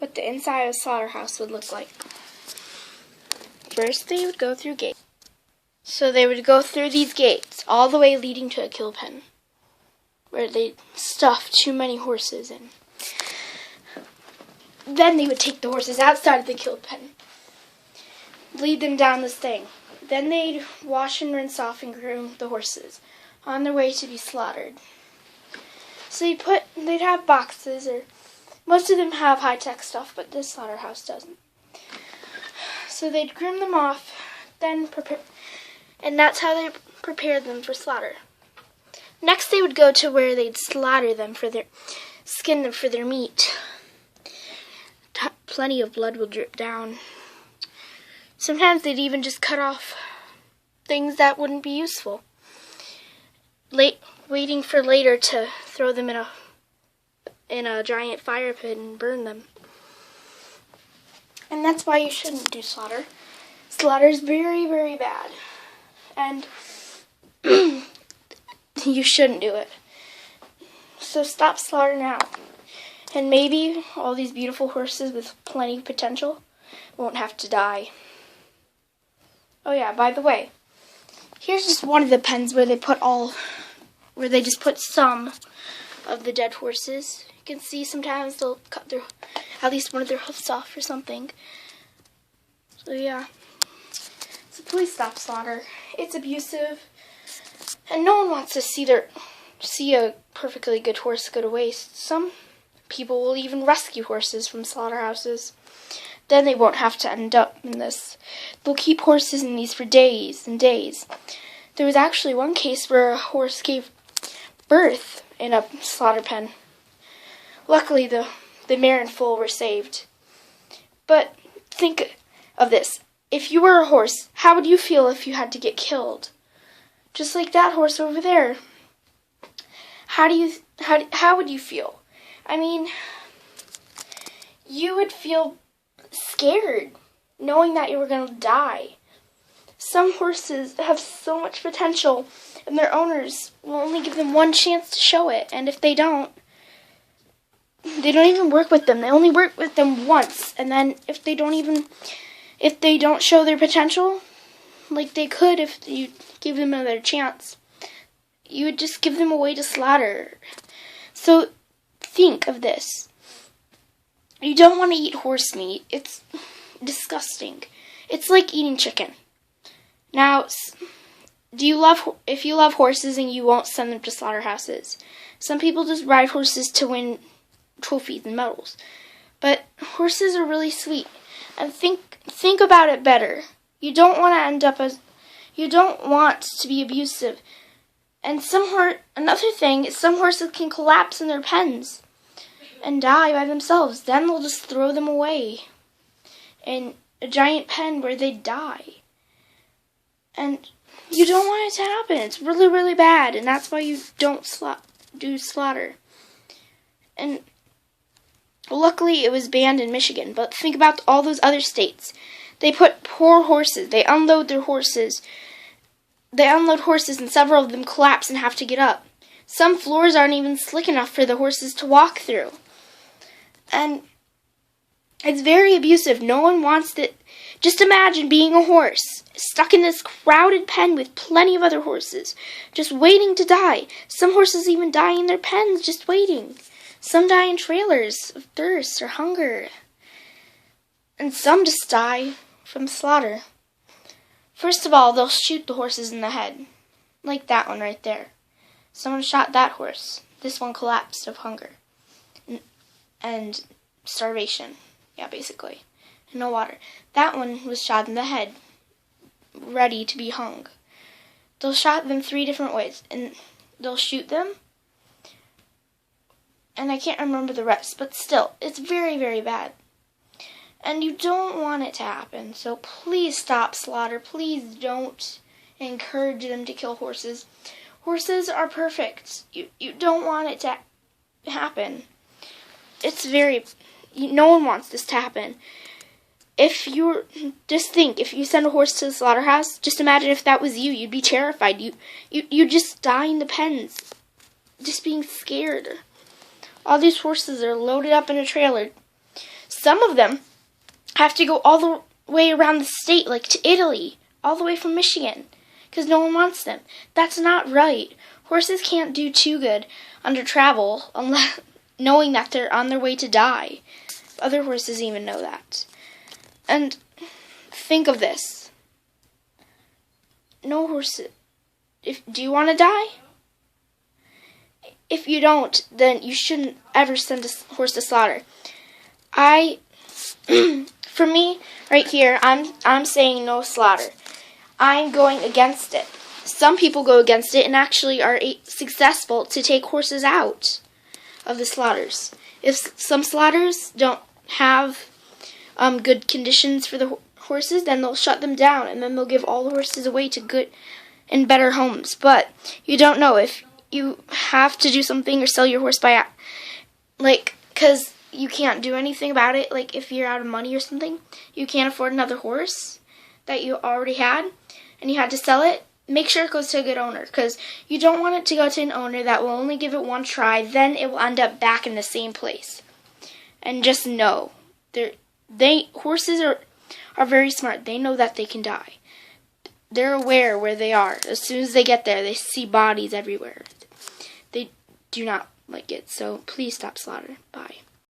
what the inside of a slaughterhouse would look like. First, they would go through gates. So they would go through these gates, all the way leading to a kill pen, where they stuff too many horses in. Then they would take the horses outside of the kill pen, lead them down this thing. Then they'd wash and rinse off and groom the horses on their way to be slaughtered. So they'd have boxes, or most of them have high-tech stuff, but this slaughterhouse doesn't. So they'd groom them off, then prepare, and that's how they prepared them for slaughter. Next, they would go to where they'd slaughter them skin them for their meat. Plenty of blood will drip down. Sometimes they'd even just cut off things that wouldn't be useful, waiting for later to throw them in a giant fire pit and burn them. And that's why you shouldn't do slaughter. Slaughter is very, very bad. And you shouldn't do it. So stop slaughter now. And maybe all these beautiful horses with plenty of potential won't have to die. Oh yeah, by the way, here's just one of the pens where they just put some of the dead horses. You can see sometimes they'll cut at least one of their hoofs off or something. So yeah. So please stop slaughter. It's abusive. And no one wants to see a perfectly good horse go to waste. Some people will even rescue horses from slaughterhouses. Then they won't have to end up in this. They'll keep horses in these for days and days. There was actually one case where a horse gave birth in a slaughter pen. Luckily, the mare and foal were saved. But think of this. If you were a horse, how would you feel if you had to get killed? Just like that horse over there. How would you feel? I mean, you would feel scared knowing that you were going to die. Some horses have so much potential, and their owners will only give them one chance to show it. And if they don't even work with them. They only work with them once. And then if they don't show their potential, like they could if you give them another chance, you would just give them away to slaughter. So think of this. You don't want to eat horse meat. It's disgusting. It's like eating chicken. Now, if you love horses and you won't send them to slaughterhouses. Some people just ride horses to win trophies and medals. But horses are really sweet. And think about it better. You don't want to be abusive. And another thing is some horses can collapse in their pens and die by themselves. Then they'll just throw them away in a giant pen where they die. And you don't want it to happen. It's really, really bad. And that's why you don't do slaughter. And luckily it was banned in Michigan. But think about all those other states. They put poor horses. They unload their horses. They unload horses and several of them collapse and have to get up. Some floors aren't even slick enough for the horses to walk through. And it's very abusive. No one wants it. Just imagine being a horse, stuck in this crowded pen with plenty of other horses, just waiting to die. Some horses even die in their pens, just waiting. Some die in trailers of thirst or hunger. And some just die from slaughter. First of all, they'll shoot the horses in the head, like that one right there. Someone shot that horse. This one collapsed of hunger and starvation. Yeah, basically. And no water. That one was shot in the head, ready to be hung. They'll shot them 3 different ways, and they'll shoot them. And I can't remember the rest, but still, it's very, very bad. And you don't want it to happen, so please stop slaughter. Please don't encourage them to kill horses. Horses are perfect. You don't want it to happen. No one wants this to happen. If you send a horse to the slaughterhouse, just imagine if that was you. You'd be terrified. You'd just die in the pens, just being scared. All these horses are loaded up in a trailer, Some of them have to go all the way around the state, like to Italy, all the way from Michigan, because no one wants them. That's not right. Horses can't do too good under travel unless knowing that they're on their way to die. Other horses even know that. And think of this. No horse. Do you want to die? If you don't, then you shouldn't ever send a horse to slaughter. For me, right here, I'm saying no slaughter. I'm going against it. Some people go against it and actually are successful to take horses out of the slaughters. If some slaughters don't have good conditions for the horses, then they'll shut them down, and then they'll give all the horses away to good and better homes. But you don't know if you have to do something or sell your horse because you can't do anything about it. Like if you're out of money or something, you can't afford another horse that you already had, and you had to sell it. Make sure it goes to a good owner, because you don't want it to go to an owner that will only give it one try. Then it will end up back in the same place. And just know, horses are very smart. They know that they can die. They're aware where they are. As soon as they get there, they see bodies everywhere. They do not like it. So please stop slaughter. Bye.